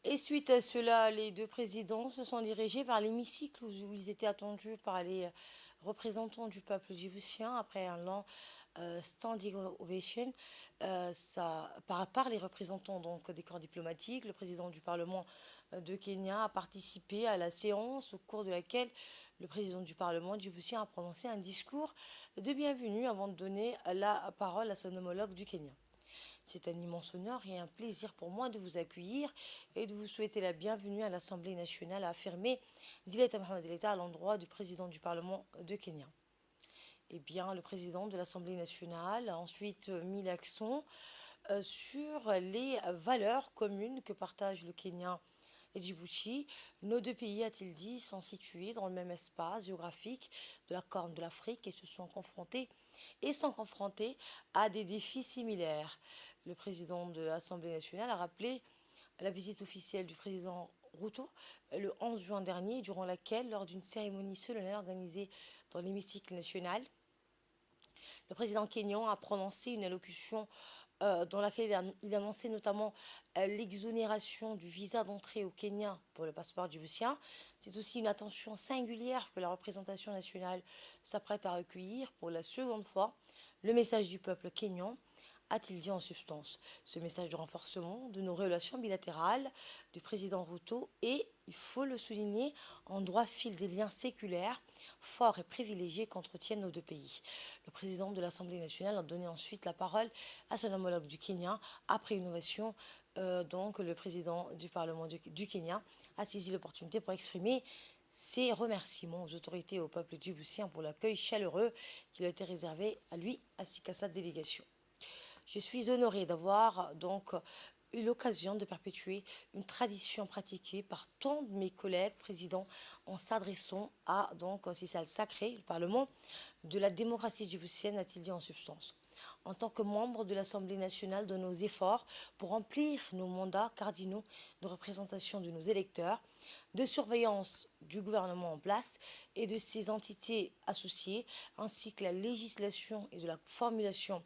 Et suite à cela, les deux présidents se sont dirigés vers l'hémicycle où ils étaient attendus par les représentants du peuple djiboutien après un long standing ovation par les représentants donc, des corps diplomatiques. Le président du Parlement de Kenya a participé à la séance au cours de laquelle le président du Parlement djiboutien a prononcé un discours de bienvenue avant de donner la parole à son homologue du Kenya. C'est un immense honneur et un plaisir pour moi de vous accueillir et de vous souhaiter la bienvenue à l'Assemblée nationale, a affirmé Dileta Mohamed El à l'endroit du président du Parlement de Kenya. Eh bien, le président de l'Assemblée nationale a ensuite mis l'accent sur les valeurs communes que partagent le Kenya et Djibouti. Nos deux pays, a-t-il dit, sont situés dans le même espace géographique de la Corne de l'Afrique et sont confrontés à des défis similaires. Le président de l'Assemblée nationale a rappelé la visite officielle du président Ruto le 11 juin dernier, durant laquelle, lors d'une cérémonie solennelle organisée dans l'hémicycle national, le président kényan a prononcé une allocution dans laquelle il annonçait notamment l'exonération du visa d'entrée au Kenya pour le passeport djiboutien. C'est aussi une attention singulière que la représentation nationale s'apprête à recueillir pour la seconde fois le message du peuple kényan, a-t-il dit en substance. Ce message de renforcement de nos relations bilatérales du président Ruto est, il faut le souligner, en droit fil des liens séculaires forts et privilégiés qu'entretiennent nos deux pays. Le président de l'Assemblée nationale a donné ensuite la parole à son homologue du Kenya après une ovation. Donc le président du Parlement du Kenya a saisi l'opportunité pour exprimer ses remerciements aux autorités et au peuple djiboutien pour l'accueil chaleureux qui lui a été réservé à lui ainsi qu'à sa délégation. Je suis honorée d'avoir donc eu l'occasion de perpétuer une tradition pratiquée par tant de mes collègues présidents en s'adressant à donc ces salles sacrées, le Parlement de la démocratie djiboutienne, a-t-il dit en substance. En tant que membre de l'Assemblée nationale, de nos efforts pour remplir nos mandats cardinaux de représentation de nos électeurs, de surveillance du gouvernement en place et de ses entités associées, ainsi que la législation et de la formulation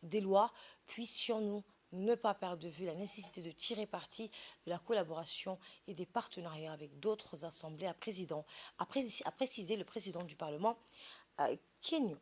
des lois, puissions-nous ne pas perdre de vue la nécessité de tirer parti de la collaboration et des partenariats avec d'autres assemblées, a précisé le président du Parlement, Kenya.